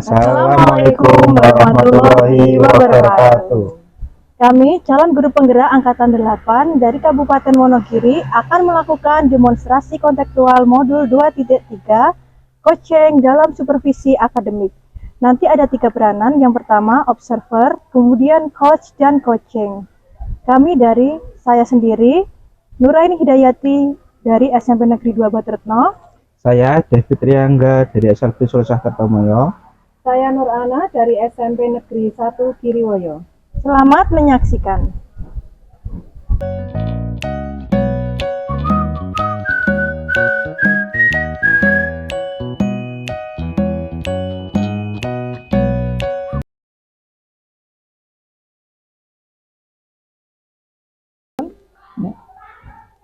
Assalamualaikum warahmatullahi wabarakatuh. Kami calon guru penggerak Angkatan 8 dari Kabupaten Wonogiri akan melakukan demonstrasi kontekstual modul 2.3 coaching dalam supervisi akademik. Nanti ada 3 peranan, yang pertama observer, kemudian coach dan coaching. Kami dari saya sendiri, Nuraini Hidayati dari SMP Negeri 2 Baturetno. Saya David Riangga dari SLB Sulsah Kertomoyo. Saya Nur Ana dari SMP Negeri 1 Kiriwoyo. Selamat menyaksikan.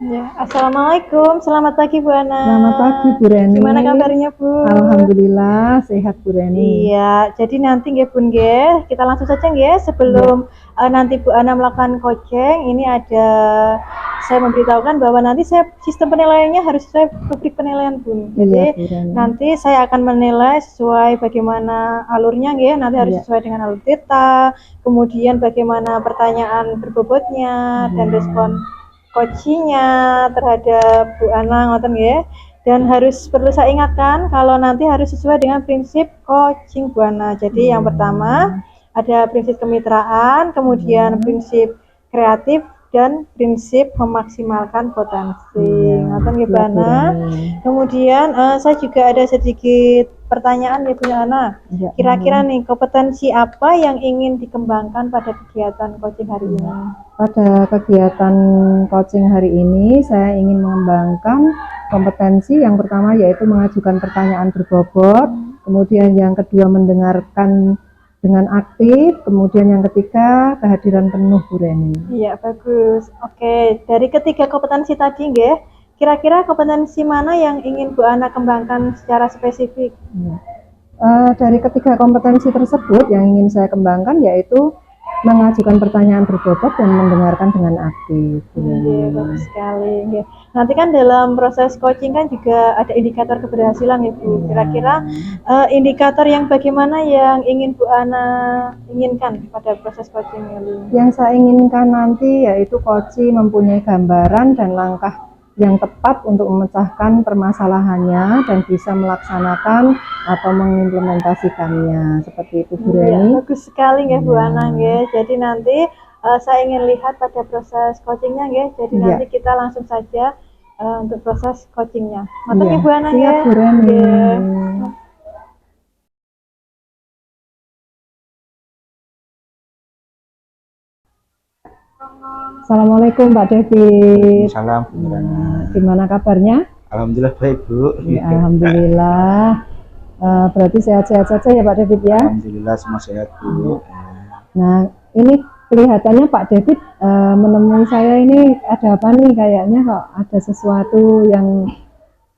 Ya, Assalamualaikum, selamat pagi Bu Ana. Selamat pagi Bu Reni. Gimana kabarnya Bu? Alhamdulillah sehat Bu Reni. Iya, jadi nanti nggih Bun nggih, kita langsung saja nggih sebelum nanti Bu Ana melakukan coaching. Ini ada saya memberitahukan bahwa nanti sistem penilaiannya harus sesuai rubrik penilaian Bun. Jadi nanti saya akan menilai sesuai bagaimana alurnya nggih, nanti harus sesuai dengan alur theta, kemudian bagaimana pertanyaan berbobotnya dan respon coachingnya terhadap Bu Ana ngoten nggih. Dan perlu saya ingatkan kalau nanti harus sesuai dengan prinsip coaching Bu Ana. Jadi yang pertama ada prinsip kemitraan, kemudian prinsip kreatif dan prinsip memaksimalkan potensi. Ngoten nggih Bu Ana. Kemudian saya juga ada sedikit pertanyaan ya Bu Ana. Kira-kira nih kompetensi apa yang ingin dikembangkan pada kegiatan coaching hari ini? Pada kegiatan coaching hari ini saya ingin mengembangkan kompetensi yang pertama yaitu mengajukan pertanyaan berbobot, kemudian yang kedua mendengarkan dengan aktif, kemudian yang ketiga kehadiran penuh Bu Reni. Iya, bagus. Oke, dari ketiga kompetensi tadi nggih, kira-kira kompetensi mana yang ingin Bu Ana kembangkan secara spesifik? Dari ketiga kompetensi tersebut yang ingin saya kembangkan yaitu mengajukan pertanyaan berbobot dan mendengarkan dengan aktif. Iya, bagus sekali. Nggih. Nanti kan dalam proses coaching kan juga ada indikator keberhasilan ya Bu. Kira-kira indikator yang bagaimana yang ingin Bu Ana inginkan pada proses coaching ini? Yang saya inginkan nanti yaitu coaching mempunyai gambaran dan langkah yang tepat untuk memecahkan permasalahannya dan bisa melaksanakan atau mengimplementasikannya, seperti itu Bu Reni. Ya, bagus sekali nggih Bu Ana nggih. Jadi nanti saya ingin lihat pada proses coachingnya nggih. Jadi nanti kita langsung saja untuk proses coachingnya. Ngoten Bu Ana nggih. Siap Bu Reni. Assalamualaikum Pak David. Salam Bu Reni. Gimana kabarnya? Alhamdulillah baik Bu. Ya, alhamdulillah. Berarti sehat-sehat saja ya Pak David ya? Alhamdulillah semua sehat Bu. Nah ini kelihatannya Pak David menemui saya ini ada apa nih, kayaknya kok ada sesuatu yang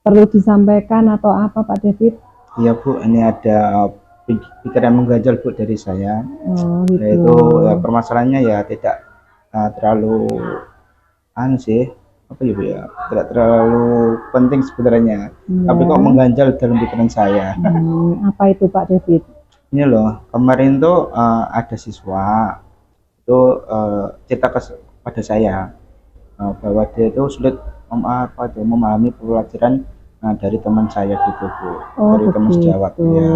perlu disampaikan atau apa Pak David? Iya Bu, ini ada pikiran mengganjal Bu dari saya. Gitu. Yaitu permasalahannya ya tidak terlalu apa ya Bu ya, tidak terlalu penting sebenarnya, tapi kok mengganjal dalam pikiran saya. Apa itu Pak David? Ini loh, kemarin tuh ada siswa itu cerita pada saya bahwa dia itu sulit memahami pelajaran dari teman saya gitu Bu, dari teman sejawat ya.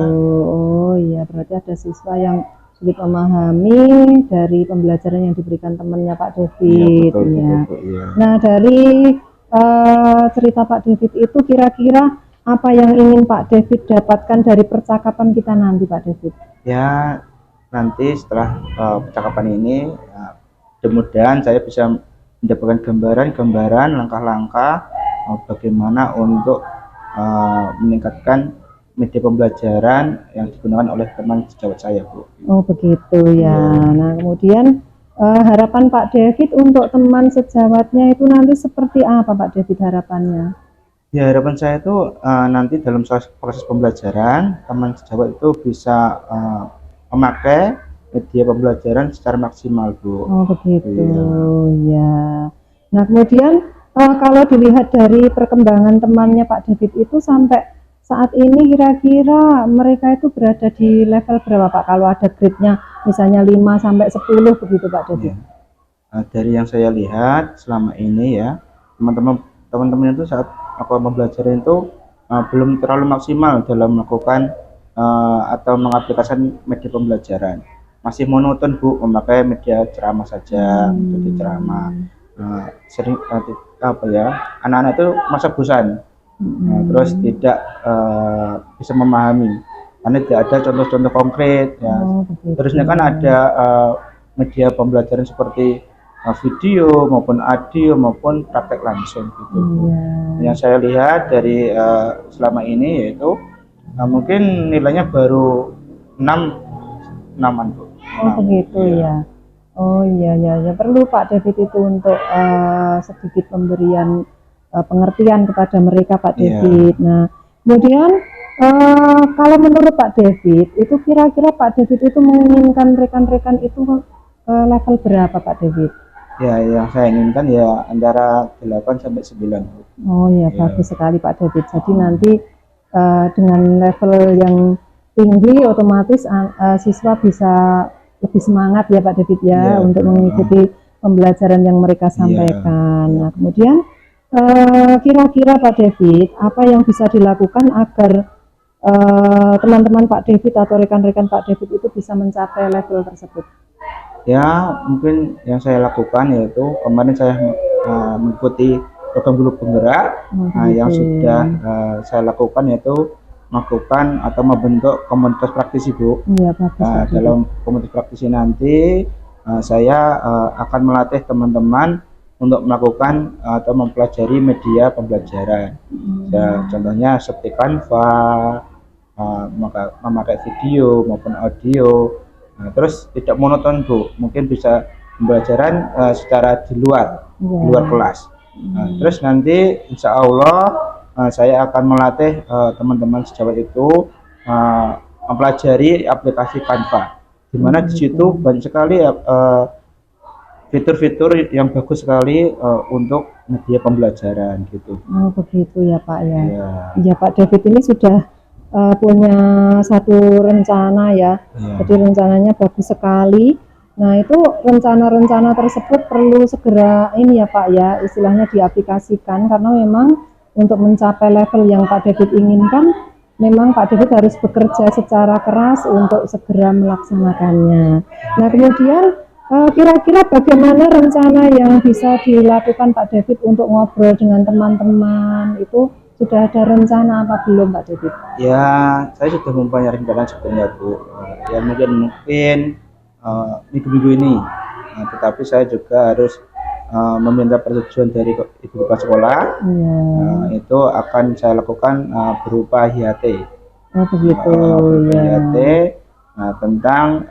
Oh iya, berarti ada siswa yang sulit memahami dari pembelajaran yang diberikan temannya Pak David. Iya, betul, ya. Nah dari cerita Pak David itu kira-kira apa yang ingin Pak David dapatkan dari percakapan kita nanti Pak David? Ya nanti setelah percakapan ini mudah-mudahan saya bisa mendapatkan gambaran langkah-langkah bagaimana untuk meningkatkan media pembelajaran yang digunakan oleh teman sejawat saya Bu. Oh begitu ya. Nah kemudian harapan Pak David untuk teman sejawatnya itu nanti seperti apa Pak David harapannya? Ya harapan saya itu nanti dalam proses pembelajaran teman sejawat itu bisa memakai media pembelajaran secara maksimal Bu. Oh begitu ya. Nah kemudian kalau dilihat dari perkembangan temannya Pak David itu sampai saat ini kira-kira mereka itu berada di level berapa Pak? Kalau ada grade-nya misalnya 5 sampai 10 begitu Pak David. Ya. Dari yang saya lihat selama ini ya, teman-teman itu saat aku pembelajaran itu belum terlalu maksimal dalam melakukan atau mengaplikasikan media pembelajaran. Masih monoton Bu, memakai media ceramah saja, jadi ceramah. Sering apa ya, anak-anak itu masa bosan, terus tidak bisa memahami karena tidak ada contoh-contoh konkret ya. Terusnya kan ada media pembelajaran seperti video maupun audio maupun praktek langsung gitu. Yang saya lihat dari selama ini yaitu mungkin nilainya baru 6-an Bu. Begitu ya. Oh iya ya, perlu Pak David itu untuk sedikit pemberian pengertian kepada mereka Pak David. Nah, kemudian kalau menurut Pak David itu kira-kira Pak David itu menginginkan rekan-rekan itu level berapa Pak David? Ya, yang saya inginkan ya antara 8 sampai 9. Oh ya, bagus sekali Pak David. Jadi nanti dengan level yang tinggi otomatis siswa bisa lebih semangat ya Pak David ya untuk mengikuti pembelajaran yang mereka sampaikan. Nah, kemudian kira-kira Pak David apa yang bisa dilakukan agar teman-teman Pak David atau rekan-rekan Pak David itu bisa mencapai level tersebut? Ya, mungkin yang saya lakukan yaitu kemarin saya mengikuti program guru penggerak. Yang sudah saya lakukan yaitu melakukan atau membentuk komunitas praktisi Bu. Dalam komunitas praktisi nanti saya akan melatih teman-teman untuk melakukan atau mempelajari media pembelajaran. Contohnya seperti Canva, memakai video maupun audio. Terus tidak monoton Bu, mungkin bisa pembelajaran secara di luar kelas. Terus nanti insya Allah saya akan melatih teman-teman sejawat itu mempelajari aplikasi Canva, di mana di situ banyak sekali fitur-fitur yang bagus sekali untuk media pembelajaran gitu. Oh begitu ya Pak ya. Iya Pak David ini sudah punya satu rencana ya. Jadi rencananya bagus sekali. Nah itu rencana-rencana tersebut perlu segera ini ya Pak ya, istilahnya diaplikasikan karena memang untuk mencapai level yang Pak David inginkan memang Pak David harus bekerja secara keras untuk segera melaksanakannya. Nah kemudian kira-kira bagaimana rencana yang bisa dilakukan Pak David untuk ngobrol dengan teman-teman itu? Sudah ada rencana apa belum Pak David? Ya, saya sudah mempunyai rencana sebetulnya Bu. Ya mungkin minggu-minggu ini. Tetapi saya juga harus meminta persetujuan dari ibu kepala sekolah. Itu akan saya lakukan berupa HIAT. Oh begitu. HIAT tentang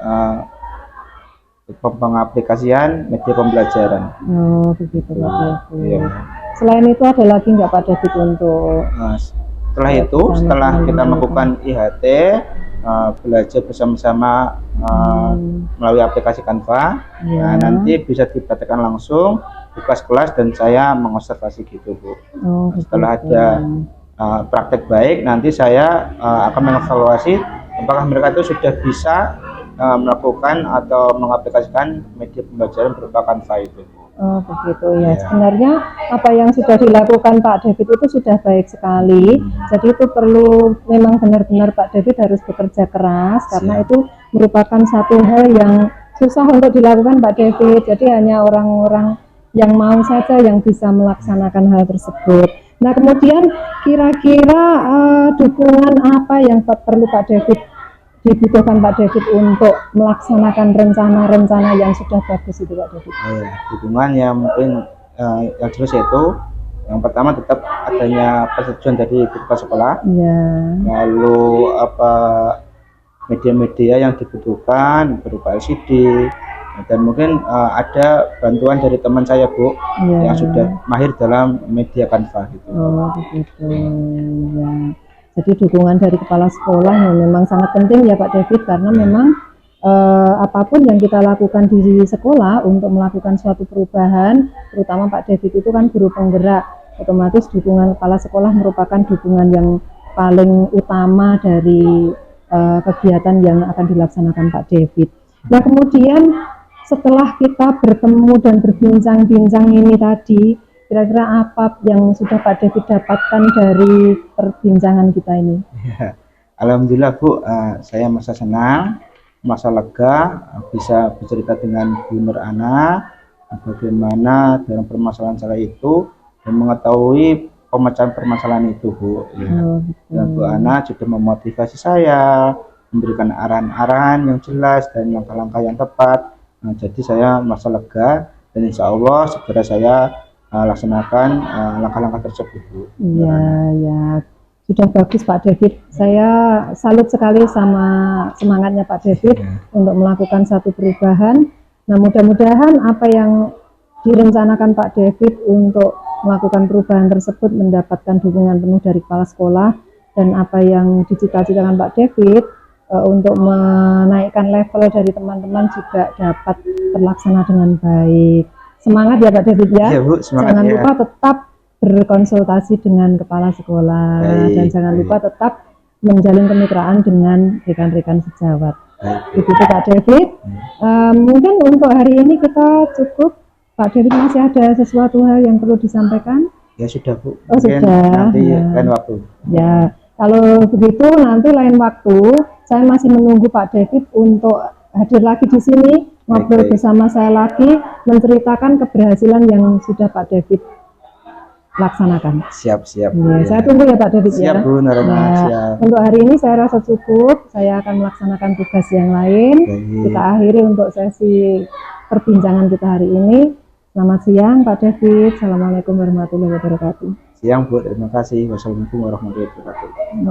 pengaplikasian media pembelajaran. Oh begitu Pak David. Selain itu ada lagi nggak Pak David untuk setelah kita melakukan IHT belajar bersama-sama melalui aplikasi Canva, nanti bisa dipraktekkan langsung di kelas-kelas dan saya mengobservasi gitu Bu. Setelah ada praktek baik, nanti saya akan mengevaluasi apakah mereka itu sudah bisa melakukan atau mengaplikasikan media pembelajaran berupa Canva itu. Oh begitu ya. Sebenarnya apa yang sudah dilakukan Pak David itu sudah baik sekali. Jadi itu perlu memang benar-benar Pak David harus bekerja keras karena itu merupakan satu hal yang susah untuk dilakukan Pak David. Jadi hanya orang-orang yang mau saja yang bisa melaksanakan hal tersebut. Nah kemudian kira-kira dukungan apa yang perlu Pak David dibutuhkan Pak David untuk melaksanakan rencana-rencana yang sudah bagus itu Pak David? Dukungan yang mungkin yang jelas yaitu yang pertama tetap adanya persetujuan dari kepala sekolah. Lalu media-media yang dibutuhkan berupa LCD dan mungkin ada bantuan dari teman saya Bu yang sudah mahir dalam media Canva gitu. Oh begitu ya. Jadi dukungan dari kepala sekolah yang memang sangat penting ya Pak David karena memang apapun yang kita lakukan di sekolah untuk melakukan suatu perubahan, terutama Pak David itu kan guru penggerak, otomatis dukungan kepala sekolah merupakan dukungan yang paling utama dari kegiatan yang akan dilaksanakan Pak David. Nah, kemudian setelah kita bertemu dan berbincang-bincang ini tadi, kira-kira apa yang sudah Pak David dapatkan dari perbincangan kita ini? Ya, alhamdulillah Bu, saya merasa senang, merasa lega, bisa bercerita dengan Bu Nur Ana, bagaimana dalam permasalahan saya itu dan mengetahui pemecahan permasalahan itu Bu. Ya. Dan Bu Ana juga memotivasi saya, memberikan arahan-arahan yang jelas dan langkah-langkah yang tepat. Nah, jadi saya merasa lega dan insya Allah segera saya laksanakan langkah-langkah tersebut Bu. Iya, ya. Sudah bagus Pak David. Saya salut sekali sama semangatnya Pak David untuk melakukan satu perubahan. Nah, mudah-mudahan apa yang direncanakan Pak David untuk melakukan perubahan tersebut mendapatkan dukungan penuh dari kepala sekolah, dan apa yang dicita-citakan Pak David untuk menaikkan level dari teman-teman juga dapat terlaksana dengan baik. Semangat ya Pak David ya. Iya, Bu, semangat. Jangan ya. lupa tetap berkonsultasi dengan kepala sekolah, dan jangan lupa tetap menjalin kemitraan dengan rekan-rekan sejawat. Begitu Pak David. Mungkin untuk hari ini kita cukup. Pak David, masih ada sesuatu hal yang perlu disampaikan? Ya sudah Bu. Oh, Mungkin sudah. nanti Ya. lain waktu. Ya, kalau begitu nanti lain waktu saya masih menunggu Pak David untuk hadir lagi di sini, ngobrol bersama saya lagi, menceritakan keberhasilan yang sudah Pak David laksanakan. Siap. Ya, saya tunggu ya Pak David. Siap ya. Bu Nur Ana, siap. Untuk hari ini saya rasa cukup. Saya akan melaksanakan tugas yang lain. Kita akhiri untuk sesi perbincangan kita hari ini. Selamat siang Pak David. Assalamualaikum warahmatullahi wabarakatuh. Siang Bu, terima kasih. Wassalamualaikum warahmatullahi wabarakatuh.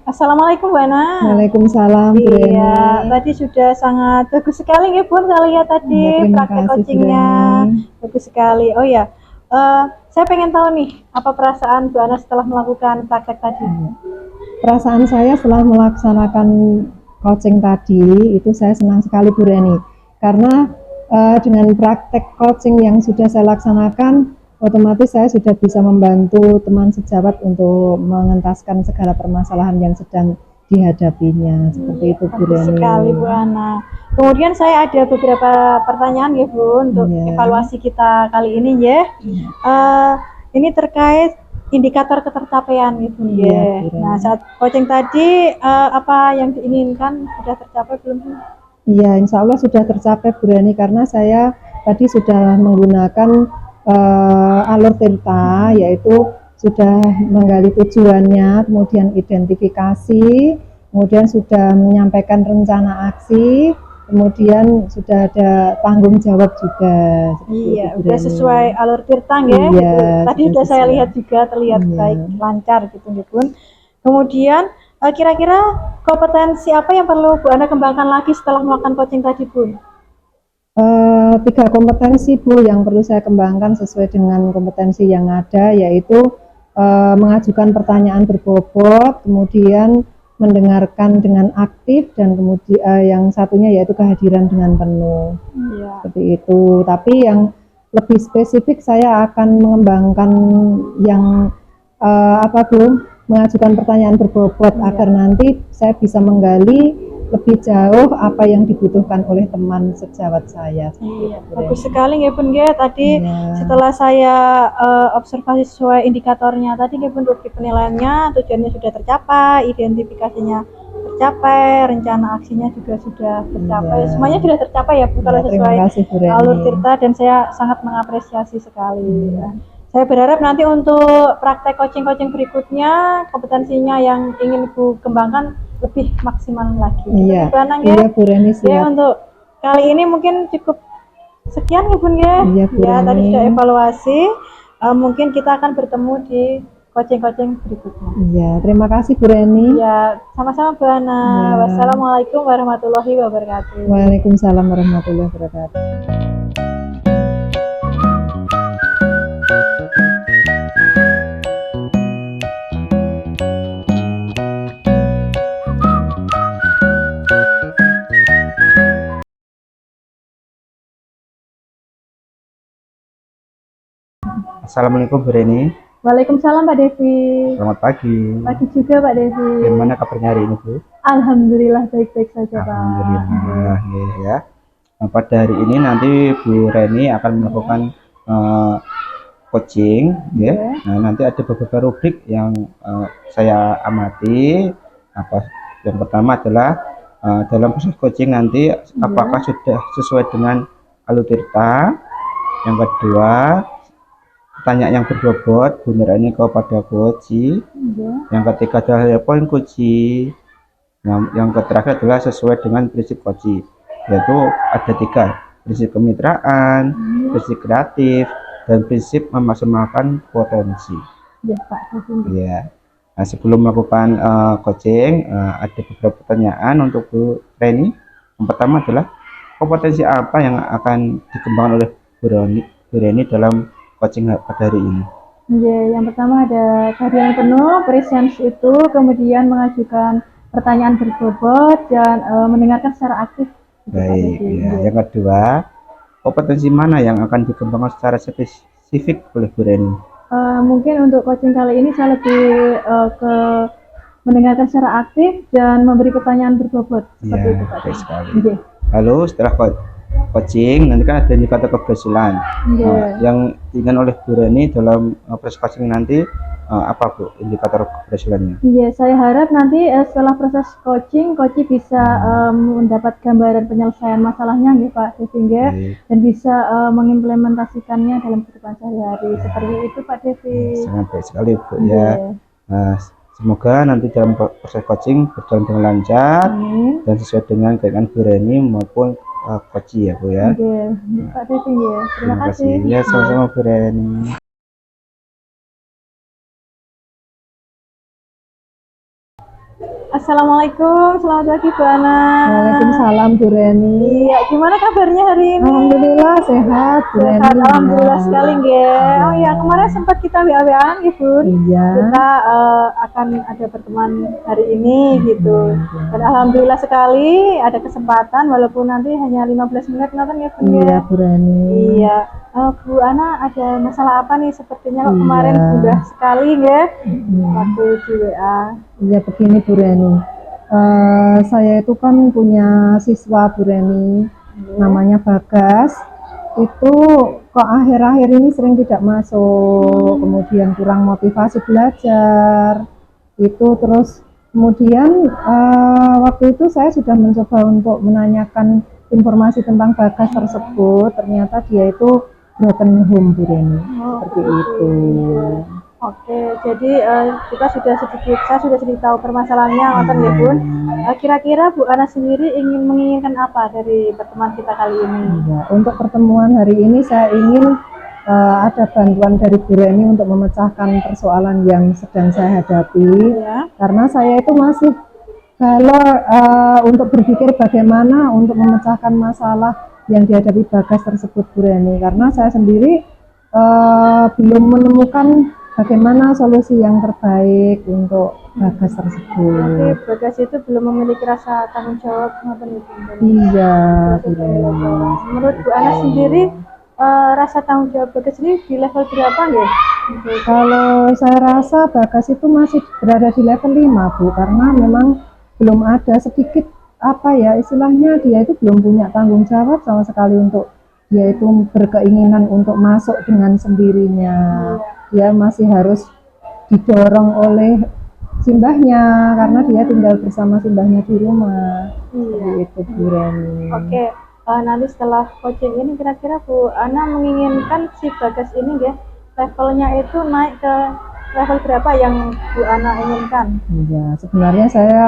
Assalamualaikum Bu Ana. Waalaikumsalam Bu Reni. Iya, tadi sudah sangat bagus sekali ya Bu, saya lihat tadi Ya, terima praktek kasih, Bu coachingnya Reni. bagus sekali. Oh ya, saya pengen tahu nih apa perasaan Bu Ana setelah melakukan praktek tadi. Perasaan saya setelah melaksanakan coaching tadi itu saya senang sekali Bu Reni, karena dengan praktek coaching yang sudah saya laksanakan, otomatis saya sudah bisa membantu teman sejawat untuk mengentaskan segala permasalahan yang sedang dihadapinya. Seperti itu Bu Bagus Reni. sekali Bu Ana. Kemudian saya ada beberapa pertanyaan ya Bu untuk evaluasi kita kali ini ya. Ini terkait indikator ketercapaian gitu ya. Nah, saat coaching tadi apa yang diinginkan sudah tercapai belum? Iya, insya Allah sudah tercapai Bu Reni, karena saya tadi sudah menggunakan alur Tirta, yaitu sudah menggali tujuannya, kemudian identifikasi, kemudian sudah menyampaikan rencana aksi, kemudian sudah ada tanggung jawab juga. Iya, sudah sesuai alur Tirta ya. Iya, gitu. Tadi sudah saya lihat juga terlihat baik, lancar gitu pun. Kemudian kira-kira kompetensi apa yang perlu Bu Ana kembangkan lagi setelah melakukan coaching tadi Bu? 3 kompetensi Bu yang perlu saya kembangkan sesuai dengan kompetensi yang ada, yaitu mengajukan pertanyaan berbobot, kemudian mendengarkan dengan aktif, dan kemudian yang satunya yaitu kehadiran dengan penuh. Seperti itu. Tapi yang lebih spesifik saya akan mengembangkan yang apa Bu? Mengajukan pertanyaan berbobot agar nanti saya bisa menggali lebih jauh apa yang dibutuhkan oleh teman sejawat saya. Bagus sekali ya Bun ya. Tadi setelah saya observasi sesuai indikatornya tadi ya Bun, untuk penilaiannya tujuannya sudah tercapai, identifikasinya tercapai, rencana aksinya juga sudah tercapai. Semuanya sudah tercapai ya Bu, kalau sesuai alur Tirta, dan saya sangat mengapresiasi sekali. Saya berharap nanti untuk praktek coaching-coaching berikutnya kompetensinya yang ingin Ibu kembangkan lebih maksimal lagi. Iya, iya Bu Reni, siap. Ya, untuk kali ini mungkin cukup sekian ya Bun ya. Iya, Bu ya Reni. Tadi sudah evaluasi. Mungkin kita akan bertemu di coaching-coaching berikutnya. Iya, terima kasih Bu Reni. Ya, sama-sama Bu Ana. Wassalamualaikum warahmatullahi wabarakatuh. Waalaikumsalam warahmatullahi wabarakatuh. Assalamualaikum Bu Reni. Waalaikumsalam Pak Devi. Selamat pagi. Pagi juga Pak Devi. Gimana kabarnya hari ini Bu? Alhamdulillah baik-baik saja Pak. Alhamdulillah ya. Nah, pada hari ini nanti Bu Reni akan melakukan eh, coaching ya. Nah, nanti ada beberapa rubrik yang saya amati. Yang pertama adalah dalam proses coaching nanti apakah sudah sesuai dengan Alutirta. Yang kedua, tanya yang berbobot Bu Reni kepada coach. Yang ketiga adalah poin coach. Yang terakhir adalah sesuai dengan prinsip coach, yaitu ada 3: prinsip kemitraan, prinsip kreatif, dan prinsip memaksimalkan potensi. Ya Pak. Ya. Nah, sebelum melakukan coaching, ada beberapa pertanyaan untuk Bu Reni. Yang pertama adalah kompetensi apa yang akan dikembangkan oleh Bu Reni dalam coaching pada hari ini? Ya, yang pertama ada kehadiran penuh, presence itu, kemudian mengajukan pertanyaan berbobot dan mendengarkan secara aktif. Baik, ya. Yang kedua, kompetensi mana yang akan dikembangkan secara spesifik oleh Bu Reni? Mungkin untuk coaching kali ini saya lebih ke mendengarkan secara aktif dan memberi pertanyaan berbobot. Seperti itu Pak. Baik sekali. Lalu setelah coaching nanti kan ada indikator keberhasilan. Yang diinginkan oleh Bu Reni dalam proses coaching nanti apa Bu indikator keberhasilannya? Iya, saya harap nanti setelah proses coaching bisa mendapat gambaran penyelesaian masalahnya ya Pak, sehingga dan bisa mengimplementasikannya dalam kehidupan sehari-hari. Seperti itu Pak Devi. Sangat baik sekali Bu ya. Nah, semoga nanti dalam proses coaching berjalan dengan lancar dan sesuai dengan keinginan Bu Reni maupun coach ya Bu ya. Pak Devi ya. Terima kasih. Ya, sama-sama Bu Reni. Assalamualaikum, selamat pagi Bu Ana. Waalaikumsalam Bu Reni. Iya, gimana kabarnya hari ini? Alhamdulillah sehat Bu Reni. Alhamdulillah sekali nggih. Oh ya, kemarin sempat kita WA-WA-an ya Bun. Iya. Kita akan ada pertemuan hari ini gitu. Dan alhamdulillah sekali ada kesempatan walaupun nanti hanya 15 menit nonton ya Bun ya. Iya Bu Reni. Iya. Bu Ana ada masalah apa nih? Sepertinya kemarin mudah sekali ya waktu di WA. Iya begini Bu Reni, saya itu kan punya siswa Bu Reni, namanya Bagas. Itu kok akhir-akhir ini sering tidak masuk, kemudian kurang motivasi belajar. Itu terus kemudian waktu itu saya sudah mencoba untuk menanyakan informasi tentang Bagas tersebut. Ternyata dia itu broken home Bu Reni, seperti itu. Oke, jadi saya sudah sedikit tahu permasalahannya, nonton ya Bun. Kira-kira Bu Ana sendiri menginginkan apa dari pertemuan kita kali ini? Ya, untuk pertemuan hari ini saya ingin ada bantuan dari Bu Reni untuk memecahkan persoalan yang sedang saya hadapi. Karena saya itu masih galau untuk berpikir bagaimana untuk memecahkan masalah yang dihadapi Bagas tersebut Bu Reni. Karena saya sendiri belum menemukan bagaimana solusi yang terbaik untuk Bagas tersebut. Nanti Bagas itu belum memiliki rasa tanggung jawab Iya, menurut Bu Ana sendiri rasa tanggung jawab Bagas ini di level berapa ya? Kalau saya rasa Bagas itu masih berada di level 5 Bu, karena memang belum ada sedikit apa ya istilahnya, dia itu belum punya tanggung jawab sama sekali untuk dia itu berkeinginan untuk masuk dengan sendirinya. Dia masih harus didorong oleh simbahnya karena dia tinggal bersama simbahnya di rumah. Itu Bu Reni. Oke, nanti setelah coaching ini kira-kira Bu Ana menginginkan si Bagas ini ya levelnya itu naik ke level berapa yang Bu Ana inginkan? Ya, sebenarnya saya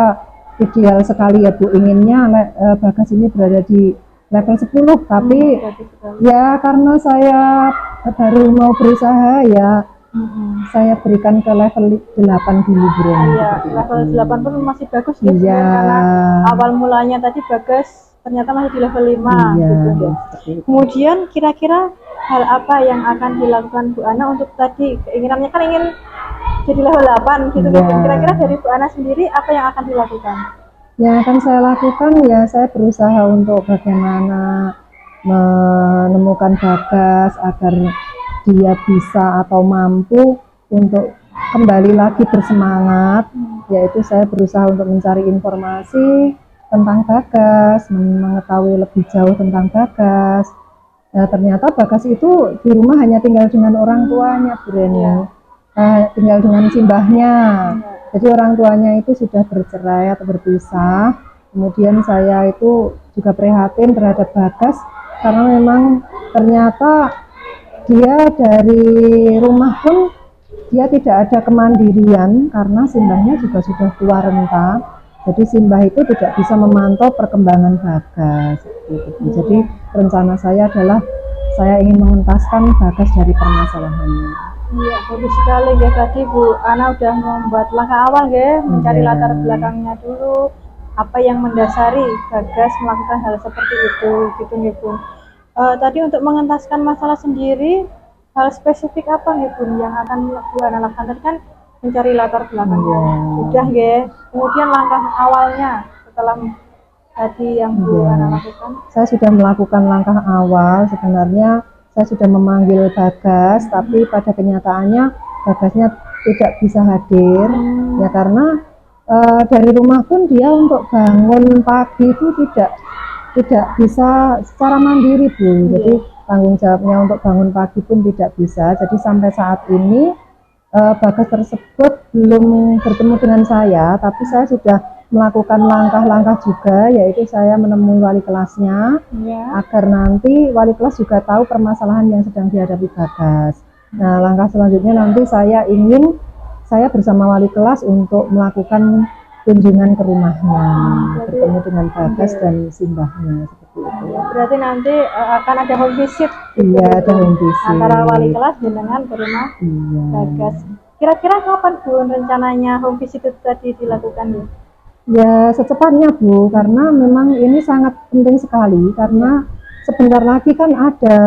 ideal sekali ya Bu, inginnya Bagas ini berada di level 10, tapi ya karena saya baru mau berusaha ya saya berikan ke level 8 dulu Bu Reni. Iya, level 8 pun masih bagus ya, karena awal mulanya tadi Bagas ternyata masih di level 5 gitu. Kemudian kira-kira hal apa yang akan dilakukan Bu Ana untuk tadi keinginannya kan ingin jadi level 8 gitu. Kira-kira dari Bu Ana sendiri apa yang akan dilakukan? Yang akan saya lakukan ya saya berusaha untuk bagaimana menemukan Bagas agar dia bisa atau mampu untuk kembali lagi bersemangat, yaitu saya berusaha untuk mencari informasi tentang Bagas, mengetahui lebih jauh tentang Bagas. Nah, ternyata Bagas itu di rumah hanya tinggal dengan orang tuanya, Bu Reni. Tinggal dengan simbahnya. Jadi orang tuanya itu sudah bercerai atau berpisah. Kemudian saya itu juga prihatin terhadap Bagas karena memang ternyata dia dari rumah pun dia tidak ada kemandirian karena simbahnya juga sudah tua renta. Jadi simbah itu tidak bisa memantau perkembangan Bagas. Jadi rencana saya adalah saya ingin mengentaskan Bagas dari permasalahannya. Iya, bagus sekali ya tadi Bu Ana udah membuat langkah awal ya, mencari latar belakangnya dulu, apa yang mendasari Bagas melakukan hal seperti itu, gitu ya Bu. Tadi untuk mengentaskan masalah sendiri, hal spesifik apa nih Bu yang akan Bu Ana lakukan? Tadi kan mencari latar belakangnya, udah ya. Kemudian langkah awalnya setelah tadi yang Bu Ana lakukan? Saya sudah melakukan langkah awal. Sebenarnya saya sudah memanggil Bagas, tapi pada kenyataannya Bagasnya tidak bisa hadir, ya karena dari rumah pun dia untuk bangun pagi itu tidak bisa secara mandiri, Bu. Jadi tanggung jawabnya untuk bangun pagi pun tidak bisa. Jadi sampai saat ini Bagas tersebut belum bertemu dengan saya, tapi saya sudah melakukan langkah-langkah juga, yaitu saya menemui wali kelasnya agar nanti wali kelas juga tahu permasalahan yang sedang dihadapi Bagas. Nah, langkah selanjutnya nanti saya bersama wali kelas untuk melakukan kunjungan ke rumahnya, bertemu dengan Bagas dan simbahnya seperti itu. Berarti nanti akan ada home visit. Iya, ada home visit antara wali kelas dengan ke rumah Bagas. Kira-kira kapan Bu rencananya home visit itu tadi dilakukan ya? Ya secepatnya Bu, karena memang ini sangat penting sekali karena sebentar lagi kan ada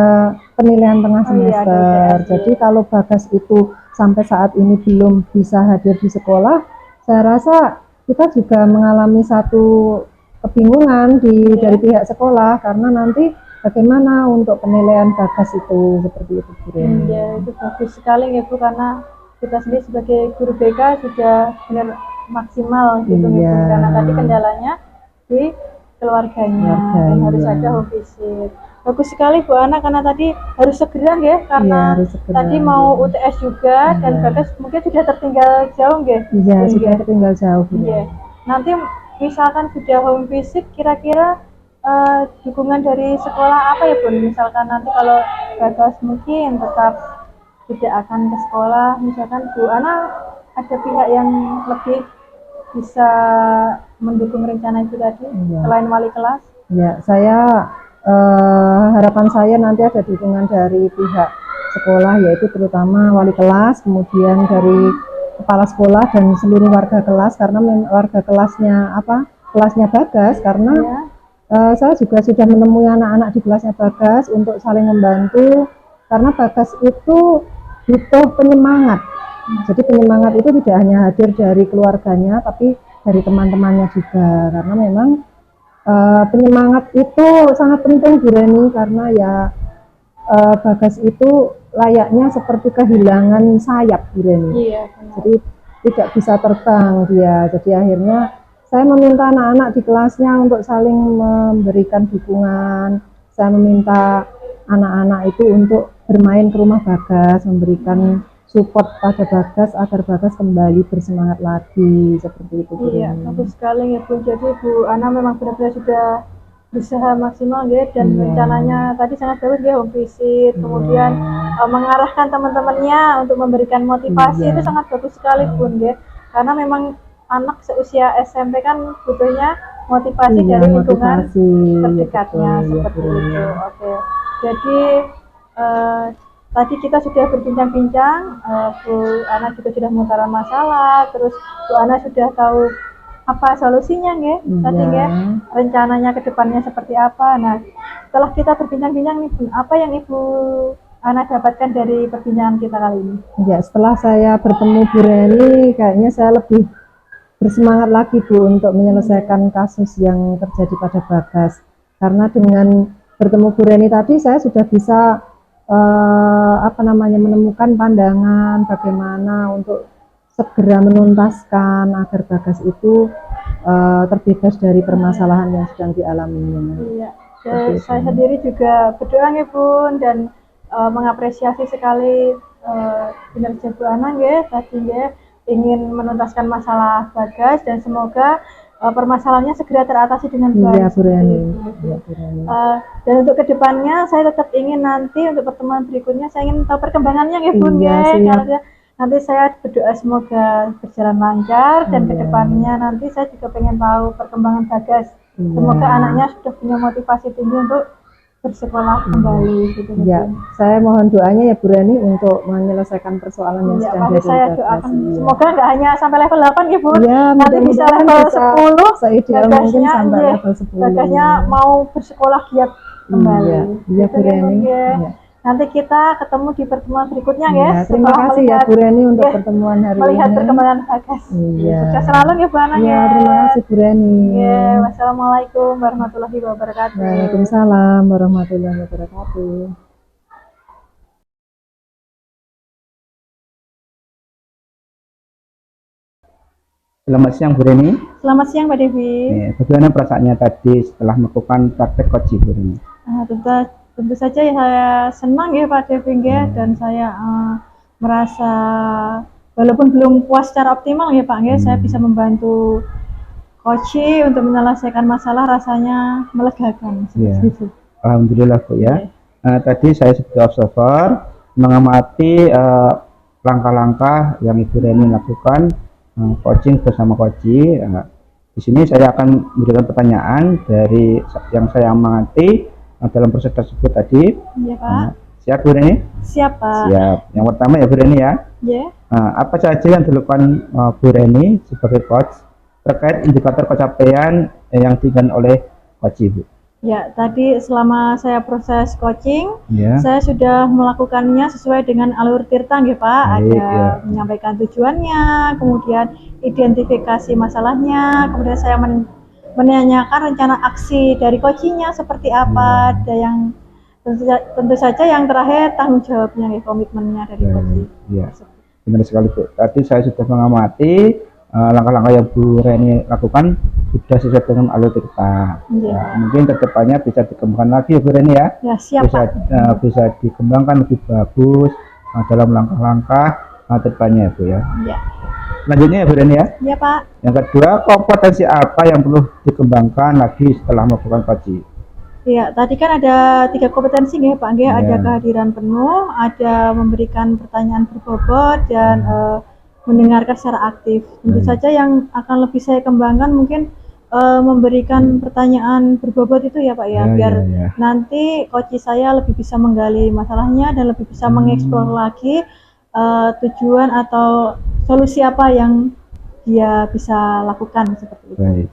penilaian tengah semester. Jadi kalau Bagas itu sampai saat ini belum bisa hadir di sekolah, saya rasa kita juga mengalami satu kebingungan dari pihak sekolah karena nanti bagaimana untuk penilaian Bagas itu seperti itu Bu. Ya itu bagus sekali ya Bu, karena kita sendiri sebagai guru BK sudah benar maksimal gitu ya Bu, karena tadi kendalanya di keluarganya dan harus ada home visit. Bagus sekali Bu Ana, karena tadi harus segera ya, karena tadi mau UTS juga dan Bagas mungkin sudah tertinggal jauh ya. Iya, sudah tertinggal jauh Bu. Nanti misalkan sudah home visit, kira-kira dukungan dari sekolah apa ya Bu? Misalkan nanti kalau Bagas mungkin tetap tidak akan ke sekolah, misalkan Bu Ana ada pihak yang lebih bisa mendukung rencana itu tadi selain wali kelas? Ya, harapan saya nanti ada dukungan dari pihak sekolah, yaitu terutama wali kelas, kemudian dari kepala sekolah dan seluruh warga kelas, karena warga kelasnya Bagas, karena saya juga sudah menemui anak-anak di kelasnya Bagas untuk saling membantu, karena Bagas itu butuh penyemangat. Jadi penyemangat itu tidak hanya hadir dari keluarganya, tapi dari teman-temannya juga, karena memang penyemangat itu sangat penting Bu Reni, karena ya Bagas itu layaknya seperti kehilangan sayap Bu Reni. Jadi tidak bisa terbang dia. Jadi akhirnya saya meminta anak-anak di kelasnya untuk saling memberikan dukungan. Saya meminta anak-anak itu untuk bermain ke rumah Bagas, memberikan support pada Bagas agar Bagas kembali bersemangat lagi, seperti itu Bu. Iya, bagus sekali ya Bu. Jadi Bu Ana memang benar-benar sudah berusaha maksimal ya, dan rencananya tadi sangat bagus ya, home visit, kemudian mengarahkan teman-temannya untuk memberikan motivasi, itu sangat bagus sekali Bun ya, karena memang anak seusia SMP kan butuhnya motivasi dari lingkungan terdekatnya seperti itu. Oke, jadi tadi kita sudah berbincang-bincang, Bu Ana juga sudah mengutarakan masalah, terus Bu Ana sudah tahu apa solusinya ya, tadi ya, rencananya ke depannya seperti apa. Nah, setelah kita berbincang-bincang nih Bu, apa yang Ibu Ana dapatkan dari perbincangan kita kali ini? Ya, setelah saya bertemu Bu Reni, kayaknya saya lebih bersemangat lagi Bu untuk menyelesaikan kasus yang terjadi pada Bagas. Karena dengan bertemu Bu Reni tadi, saya sudah bisa menemukan pandangan bagaimana untuk segera menuntaskan agar Bagas itu terbebas dari permasalahan yang sedang dialaminya. Iya. Saya sendiri juga berdoa nggih Bun, dan mengapresiasi sekali kinerja Bu Ana nggih tadi nggih, ingin menuntaskan masalah Bagas dan semoga permasalahannya segera teratasi dengan baik. Iya, Bu Reni. Iya, Bu Reni. Dan untuk kedepannya saya tetap ingin nanti untuk pertemuan berikutnya saya ingin tahu perkembangannya nggih Bun nggih. Nanti saya berdoa semoga berjalan lancar dan kedepannya nanti saya juga pengen tahu perkembangan Bagas. Semoga anaknya sudah punya motivasi tinggi untuk bersekolah kembali gitu. Ya, saya mohon doanya ya Bu Reni untuk menyelesaikan persoalan yang sedang dihadapi. Saya doakan semoga nggak hanya sampai level 8 ya Bu. Ya, nanti bisa level 10. Seideal mungkin sampai level 10. Bagasnya mau bersekolah giat kembali. Iya Bu Reni. Nanti kita ketemu di pertemuan berikutnya ya. Terima kasih ya Bu Reni untuk pertemuan hari ini. Melihat perkembangan Bagas. Sukses selalu ya Bu Ana ya. Terima kasih Bu Reni. Wassalamualaikum warahmatullahi wabarakatuh. Waalaikumsalam warahmatullahi wabarakatuh. Selamat siang Bu Reni. Selamat siang Mbak Devi. Bagaimana perasaannya tadi setelah melakukan praktek koji Bu Reni? Tentu saja ya saya senang ya Pak Devi ya, dan saya merasa walaupun belum puas secara optimal ya Pak ya, saya bisa membantu Koci untuk menyelesaikan masalah, rasanya melegakan. Alhamdulillah Bu ya. Tadi saya sebagai observer mengamati langkah-langkah yang Ibu Reni lakukan coaching bersama Koji. Di sini saya akan memberikan pertanyaan dari yang saya amati dalam proses tersebut tadi. Iya Pak. Siap Bu Reni? Siap Pak. Siap. Yang pertama ya Bu Reni ya. Yeah. Apa saja yang dilakukan Bu Reni sebagai coach terkait indikator pencapaian yang diinginkan oleh Koji Bu? Ya, tadi selama saya proses coaching, saya sudah melakukannya sesuai dengan alur tirta nggih Pak. Ada menyampaikan tujuannya, kemudian identifikasi masalahnya, kemudian saya menanyakan rencana aksi dari coachingnya seperti apa, ada yang tentu saja yang terakhir tanggung jawabnya nggih, komitmennya dari coaching. Iya, benar sekali Bu. Tadi saya sudah mengamati langkah-langkah yang Bu Reni lakukan sudah sesuai dengan alur tirta. Mungkin kedepannya bisa dikembangkan lagi ya Bu Reni ya. Ya siap bisa dikembangkan lebih bagus dalam langkah-langkah kedepannya Bu ya. Selanjutnya ya Bu Reni ya. Iya Pak. Yang kedua, kompetensi apa yang perlu dikembangkan lagi setelah melakukan koji? Iya, tadi kan ada 3 kompetensi nggih Pak nggih, ada kehadiran penuh, ada memberikan pertanyaan berbobot, dan mendengarkan secara aktif. Tentu saja yang akan lebih saya kembangkan mungkin memberikan pertanyaan berbobot itu ya Pak ya, biar nanti coach saya lebih bisa menggali masalahnya dan lebih bisa mengeksplor lagi tujuan atau solusi apa yang dia bisa lakukan seperti itu. Baik.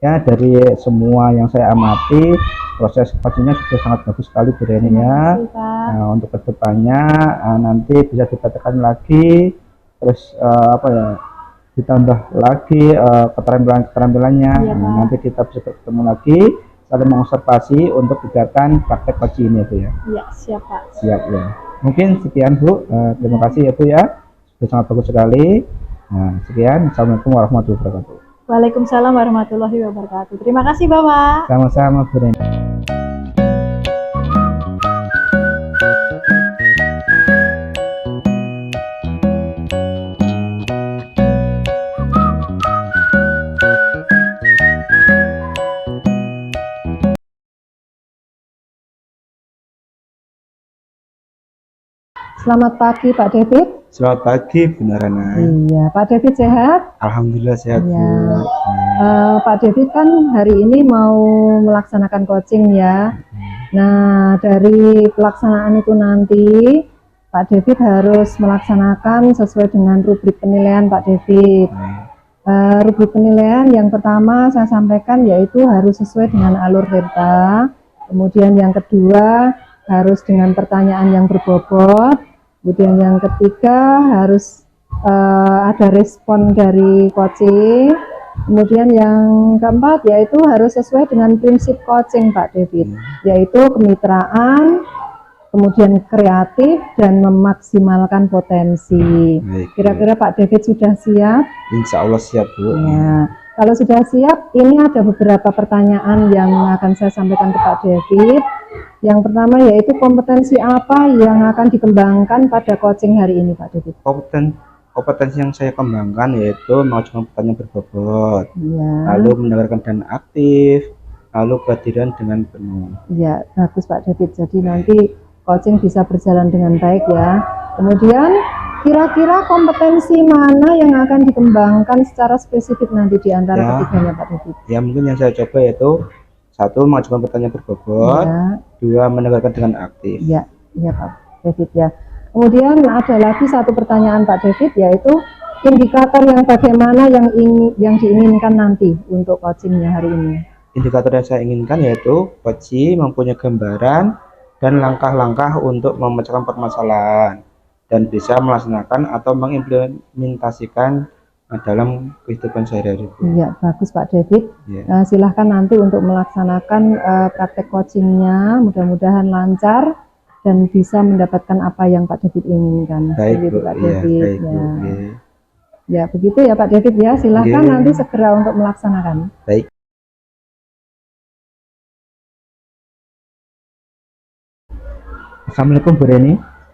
Ya, dari semua yang saya amati, proses coachingnya sudah sangat bagus sekali Bu Reni ya. Untuk kedepannya nanti bisa dikatakan lagi, terus ditambah lagi keterampilannya. Nanti kita bisa ketemu lagi, saling mengobservasi untuk kegiatan praktek coaching ini Bu ya. Iya, siap Pak. Siap ya. Mungkin sekian Bu. Terima kasih ya Bu ya. Sudah sangat bagus sekali. Sekian. Assalamualaikum warahmatullahi wabarakatuh. Waalaikumsalam warahmatullahi wabarakatuh. Terima kasih Bapak. Sama-sama Bu Reni. Selamat pagi Pak David. Selamat pagi Bu Narana. Iya, Pak David sehat? Alhamdulillah sehat Bu. Pak David kan hari ini mau melaksanakan coaching ya. Nah, dari pelaksanaan itu nanti Pak David harus melaksanakan sesuai dengan rubrik penilaian Pak David. Rubrik penilaian yang pertama saya sampaikan yaitu harus sesuai dengan alur tirta. Kemudian yang kedua harus dengan pertanyaan yang berbobot. Kemudian yang ketiga harus ada respon dari coaching. Kemudian yang keempat yaitu harus sesuai dengan prinsip coaching Pak David, yaitu kemitraan, kemudian kreatif dan memaksimalkan potensi. Baik, Bu. Kira-kira Pak David sudah siap? Insya Allah siap, Bu. Ya, kalau sudah siap, ini ada beberapa pertanyaan yang akan saya sampaikan ke Pak David. Yang pertama yaitu kompetensi apa yang akan dikembangkan pada coaching hari ini, Pak David? Kompetensi yang saya kembangkan yaitu mengajukan pertanyaan berbobot, Ya, lalu mendengarkan dan aktif, lalu kehadiran dengan penuh. ya, bagus Pak David. Jadi nanti coaching bisa berjalan dengan baik ya. Kemudian kira-kira kompetensi mana yang akan dikembangkan secara spesifik nanti di antara Ya. ketiganya Pak David? Ya, mungkin yang saya coba yaitu satu, mengajukan pertanyaan berbobot, Ya, dua, mendengarkan dengan aktif. ya, ya Pak David ya. Kemudian ada lagi satu pertanyaan Pak David, yaitu indikator yang bagaimana yang diinginkan nanti untuk coachingnya hari ini. Indikator yang saya inginkan yaitu coach mempunyai gambaran dan langkah-langkah untuk memecahkan permasalahan dan bisa melaksanakan atau mengimplementasikan dalam kehidupan sehari-hari. Iya, bagus Pak David. Ya. Silahkan nanti untuk melaksanakan praktek coachingnya, mudah-mudahan lancar dan bisa mendapatkan apa yang Pak David inginkan. Baik, Begitu, Bu. Pak Iya, David. baik, Bu. Ya. Oke. Ya, begitu ya Pak David ya. Silahkan Oke. nanti segera untuk melaksanakan. Baik. Assalamualaikum Bu Reni.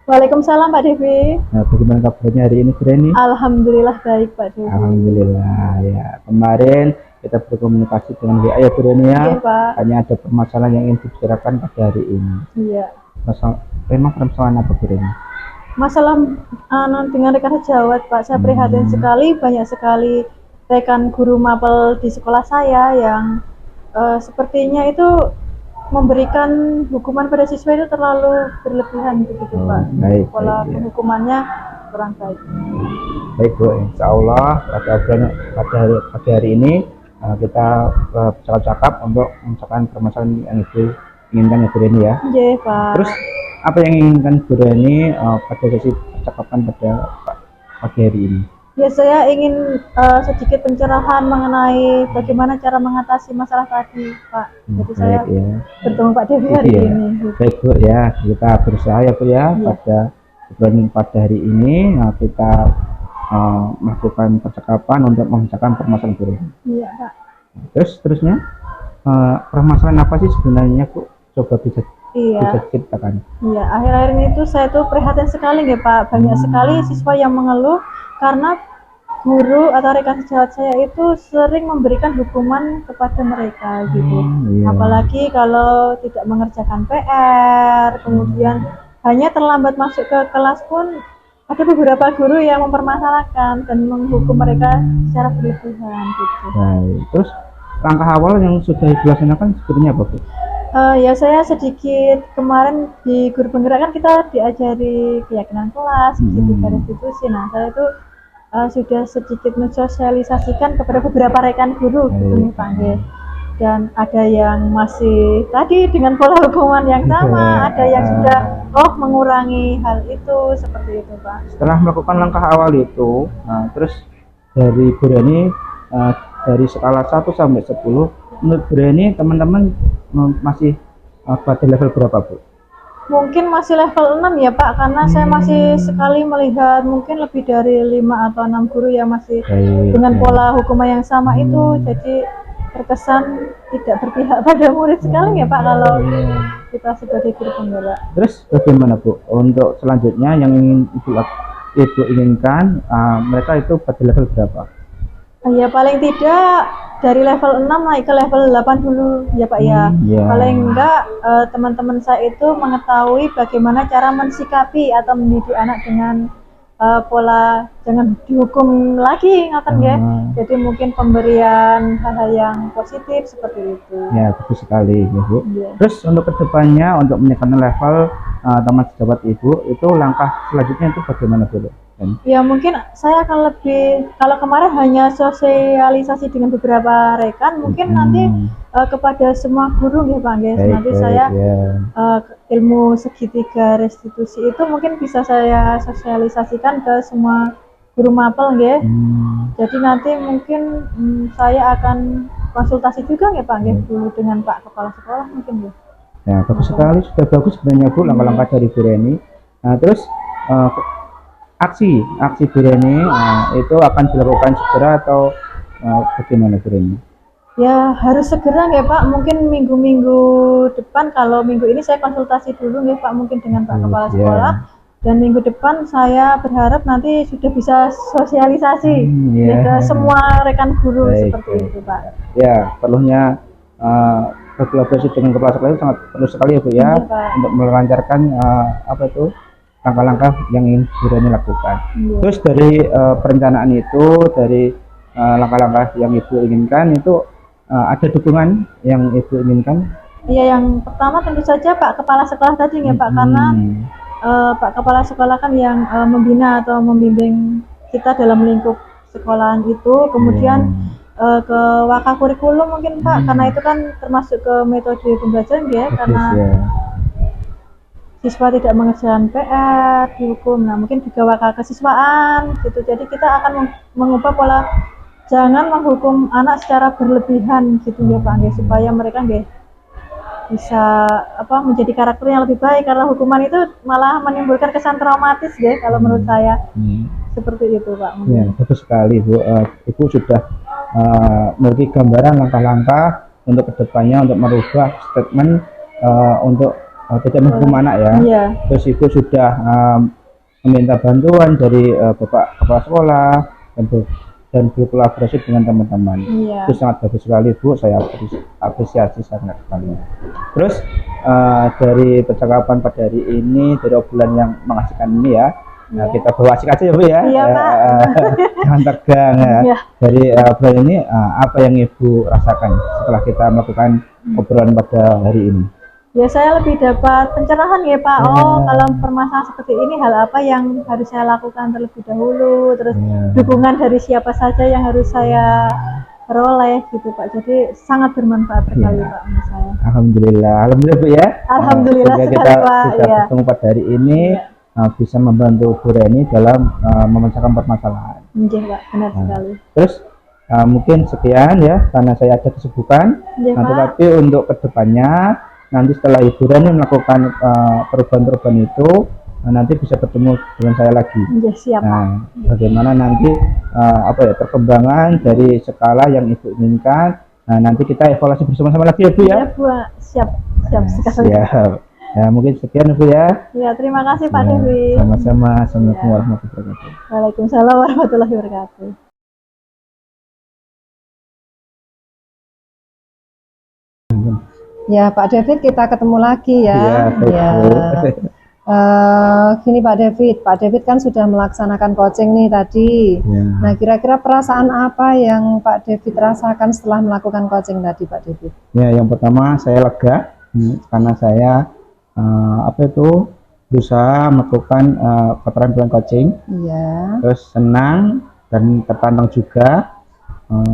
Waalaikumsalam Pak Devi. Nah, bagaimana kabarnya hari ini Bu Reni? Alhamdulillah baik Pak Devi. Alhamdulillah ya. Kemarin kita berkomunikasi dengan WA ya Bu Reni ya. Iya Pak. Hanya ada permasalahan yang ingin dibicarakan pada hari ini. Iya. Memang permasalahan apa Bu Reni? Masalah dengan rekan sejawat Pak, saya prihatin sekali, banyak sekali rekan guru mapel di sekolah saya yang sepertinya itu memberikan hukuman pada siswa itu terlalu berlebihan begitu Pak. Baik, Pola baik, ya. penghukumannya kurang baik. Baik Bu, insya Allah pada hari ini kita bercakap-cakap untuk memecahkan permasalahan yang Ibu inginkan ya Bu Reni ya. Iya Pak. Terus apa yang inginkan Bu Reni pada sesi percakapan pada pagi hari ini? Ya saya ingin sedikit pencerahan mengenai bagaimana cara mengatasi masalah tadi Pak. Jadi saya Baik ya. bertemu Pak Devi hari Iya. ini. Baik Bu ya, kita berusaha ya Bu ya pada hari ini kita melakukan percakapan untuk memecahkan permasalahan Bu Reni. Iya Pak. Terusnya permasalahan apa sih sebenarnya Bu? Coba bisa Iya. ceritakan. Iya, akhir-akhir ini tuh saya tuh prihatin sekali ya Pak. Banyak sekali siswa yang mengeluh karena guru atau rekan sejawat saya itu sering memberikan hukuman kepada mereka gitu. Iya. Apalagi kalau tidak mengerjakan PR, kemudian hanya terlambat masuk ke kelas pun ada beberapa guru yang mempermasalahkan dan menghukum mereka secara berlebihan gitu. Baik. Terus langkah awal yang sudah dilaksanakan sebenarnya apa Bu? Ya saya sedikit kemarin di guru penggerak kan kita diajari keyakinan kelas, tiga restitusi. Nah saya itu sudah sedikit mensosialisasikan kepada beberapa rekan guru gitu nih Pak Nge. Dan ada yang masih tadi dengan pola hukuman yang sama, ada yang sudah mengurangi hal itu seperti itu Pak. Setelah melakukan langkah awal itu, terus dari Bu Reni dari skala 1 sampai 10, menurut Bu Reni teman-teman masih pada level berapa Bu? Mungkin masih level 6 ya Pak, karena saya masih sekali melihat mungkin lebih dari 5 atau 6 guru yang masih dengan pola hukuman yang sama itu, jadi terkesan tidak berpihak pada murid sekali ya Pak kalau kita sebagai guru penggerak. Terus bagaimana Bu untuk selanjutnya yang ingin Ibu inginkan mereka itu pada level berapa? Ya paling tidak dari level 6 naik ke level 8 dulu ya Pak ya. Paling enggak teman-teman saya itu mengetahui bagaimana cara mensikapi atau mendidik anak dengan pola jangan dihukum lagi ngoten ya. Jadi mungkin pemberian hal-hal yang positif seperti itu. Ya, bagus sekali ya Bu. Ya. Terus untuk kedepannya untuk menaikkan level teman sejawat Ibu itu langkah selanjutnya itu bagaimana Bu? Ya mungkin saya akan lebih, kalau kemarin hanya sosialisasi dengan beberapa rekan, mungkin nanti kepada semua guru ya Pak Nges. Nanti saya ilmu segitiga restitusi itu mungkin bisa saya sosialisasikan ke semua guru mapel ya. Jadi nanti mungkin saya akan konsultasi juga ya Pak Nges dulu dengan Pak Kepala Sekolah mungkin ya. Ya, bagus sekali, sudah bagus sebenarnya Bu langkah-langkah dari Bu Reni. Nah, terus eh, aksi Bu Reni itu akan dilakukan segera atau bagaimana Bu Reni? Ya harus segera nggak Pak, mungkin minggu-minggu depan, kalau minggu ini saya konsultasi dulu nggak Pak, mungkin dengan Pak Kepala Ya. Sekolah, dan minggu depan saya berharap nanti sudah bisa sosialisasi Ya. ke semua rekan guru Baik, seperti baik. itu Pak. Ya, perlunya berkolaborasi dengan kepala sekolah itu sangat perlu sekali ya Bu ya, Iya, Pak. untuk melancarkan apa itu langkah-langkah yang ingin Bu Reni lakukan. Iya. Terus dari perencanaan itu, dari langkah-langkah yang Ibu inginkan itu ada dukungan yang Ibu inginkan? Iya, yang pertama tentu saja Pak Kepala Sekolah tadi ya Pak, karena Pak Kepala Sekolah kan yang membina atau membimbing kita dalam lingkup sekolahan itu, kemudian ke waka kurikulum mungkin Pak, karena itu kan termasuk ke metode pembelajaran ya, karena siswa tidak mengerjakan PR dihukum. Nah mungkin juga waka kesiswaan gitu, jadi kita akan mengubah pola, jangan menghukum anak secara berlebihan gitu ya Pak, supaya mereka bisa menjadi karakter yang lebih baik, karena hukuman itu malah menimbulkan kesan traumatis ya kalau menurut saya. Seperti itu Pak. Ya, bagus sekali Bu. Ibu sudah memiliki gambaran langkah-langkah untuk kedepannya untuk merubah statement untuk tidak menghukum anak ya. Iya. Terus Ibu sudah meminta bantuan dari Bapak Kepala Sekolah dan berkolaborasi dengan teman-teman. Iya. Itu sangat bagus sekali Bu, saya apresiasi sangat sekali. Terus dari percakapan pada hari ini, dari obrolan yang mengasihkan ini ya, nah, kita bawa asik aja ya Bu ya. Iya, Pak. Jangan tegang ya. Iya. Dari obrolan ini apa yang Ibu rasakan setelah kita melakukan obrolan pada hari ini? Ya saya lebih dapat pencerahan ya Pak. Oh kalau permasalahan seperti ini, hal apa yang harus saya lakukan terlebih dahulu, terus dukungan dari siapa saja yang harus saya peroleh gitu Pak. Jadi sangat bermanfaat sekali Pak menurut saya. Alhamdulillah Bu ya. Alhamdulillah Semoga sekali kita Pak. bisa bertemu pada hari ini bisa membantu Bu Reni dalam memecahkan permasalahan. Iya Pak, benar sekali. Terus mungkin sekian ya, karena saya ada kesibukan. Iya, Pak. Tetapi untuk kedepannya nanti setelah Ibu Reni melakukan perubahan-perubahan itu, nanti bisa bertemu dengan saya lagi. Iya siap. Nah, bagaimana nanti perkembangan dari skala yang Ibu inginkan. Nah, nanti kita evaluasi bersama-sama lagi ya Bu ya. Iya Bu, siap sekali. Siap. Ya, mungkin sekian Bu ya. Ya terima kasih Pak Dewi. Sama-sama. Assalamualaikum warahmatullahi wabarakatuh. Waalaikumsalam warahmatullahi wabarakatuh. Ya Pak David, kita ketemu lagi ya. Iya, baik, Bu. Gini Pak David kan sudah melaksanakan coaching nih tadi. Ya. Nah kira-kira perasaan apa yang Pak David rasakan setelah melakukan coaching tadi Pak David? Ya, yang pertama saya lega karena saya berusaha melakukan keterampilan coaching. Iya. Terus senang dan tertantang juga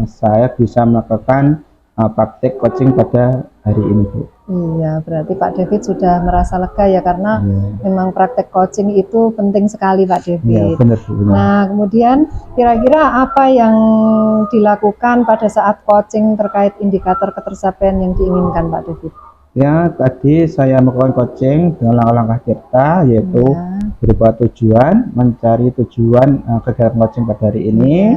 saya bisa melakukan praktek coaching pada hari ini Bu. Iya, berarti Pak David sudah merasa lega ya, karena memang praktek coaching itu penting sekali Pak David. Iya, benar Bu. Benar. Nah, kemudian kira-kira apa yang dilakukan pada saat coaching terkait indikator ketercapaian yang diinginkan Pak David? Ya, tadi saya melakukan coaching dengan langkah-langkah Tirta, yaitu berupa tujuan, mencari tujuan kegiatan coaching pada hari ini,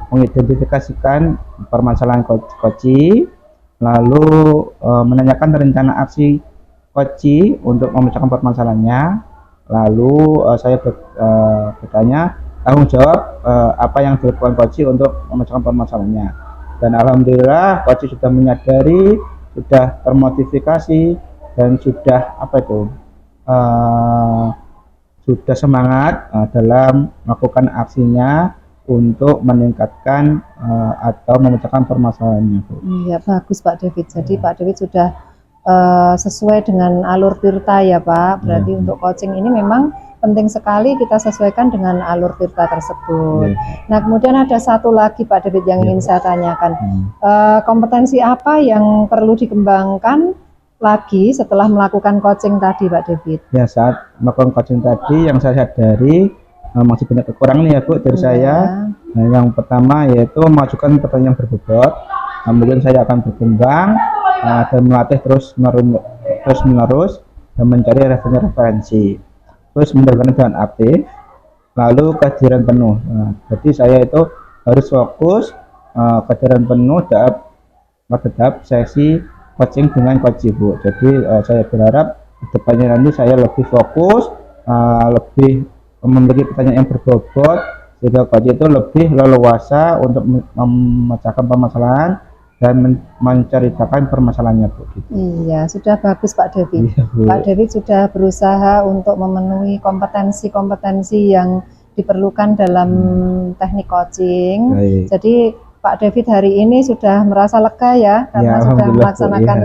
mengidentifikasikan permasalahan coaching, lalu menanyakan rencana aksi coaching untuk memecahkan permasalahannya, lalu saya bertanya tanggung jawab apa yang dilakukan coaching untuk memecahkan permasalahannya, dan alhamdulillah coaching sudah menyadari, sudah termotivasi, dan sudah sudah semangat dalam melakukan aksinya untuk meningkatkan atau memecahkan permasalahannya Bu. Iya, bagus Pak David. Jadi Pak David sudah sesuai dengan alur Tirta ya Pak. Berarti untuk coaching ini memang penting sekali kita sesuaikan dengan alur Tirta tersebut. Nah, kemudian ada satu lagi Pak David yang ingin saya tanyakan. Kompetensi apa yang perlu dikembangkan lagi setelah melakukan coaching tadi Pak David? Ya, saat melakukan coaching tadi yang saya sadari masih banyak kekurangan ya Bu dari saya. Nah, yang pertama yaitu mengajukan pertanyaan yang berbobot. Kemudian saya akan berkembang dan melatih terus terus menerus dan mencari referensi, terus mendengarkan dengan aktif, lalu kehadiran penuh. Nah, jadi saya itu harus fokus kehadiran penuh pada tahap sesi coaching dengan coach Ibu. Jadi saya berharap kedepannya nanti saya lebih fokus, lebih memiliki pertanyaan yang berbobot, sehingga coach itu lebih leluasa untuk memecahkan permasalahan dan menceritakan permasalahannya, Bu. Gitu. Iya, sudah bagus Pak David. Iya, Bu. Pak David sudah berusaha untuk memenuhi kompetensi-kompetensi yang diperlukan dalam teknik coaching. Baik. Jadi Pak David hari ini sudah merasa lega ya, karena Ya, sudah alhamdulillah, Bu, melaksanakan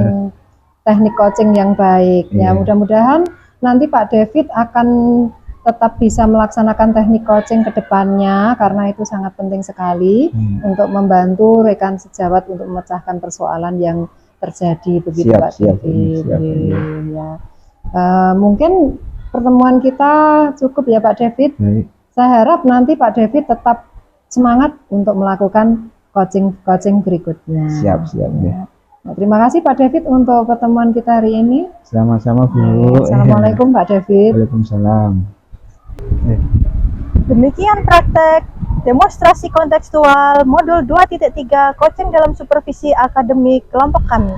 teknik coaching yang baik. Ya, Iya. mudah-mudahan nanti Pak David akan tetap bisa melaksanakan teknik coaching ke depannya, karena itu sangat penting sekali untuk membantu rekan sejawat untuk memecahkan persoalan yang terjadi, begitu Siap, Pak siap, David. siap, Ya. Mungkin pertemuan kita cukup ya Pak David. Baik. Saya harap nanti Pak David tetap semangat untuk melakukan coaching berikutnya. Siap, ya. Nah, terima kasih Pak David untuk pertemuan kita hari ini. Sama-sama, Bu. Assalamualaikum Pak David. Waalaikumsalam. Demikian praktek demonstrasi kontekstual modul 2.3 coaching dalam supervisi akademik kelompok kami.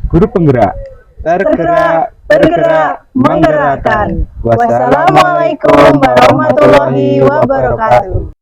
Guru penggerak, tergerak, bergerak, menggerakkan. Wassalamualaikum warahmatullahi wabarakatuh.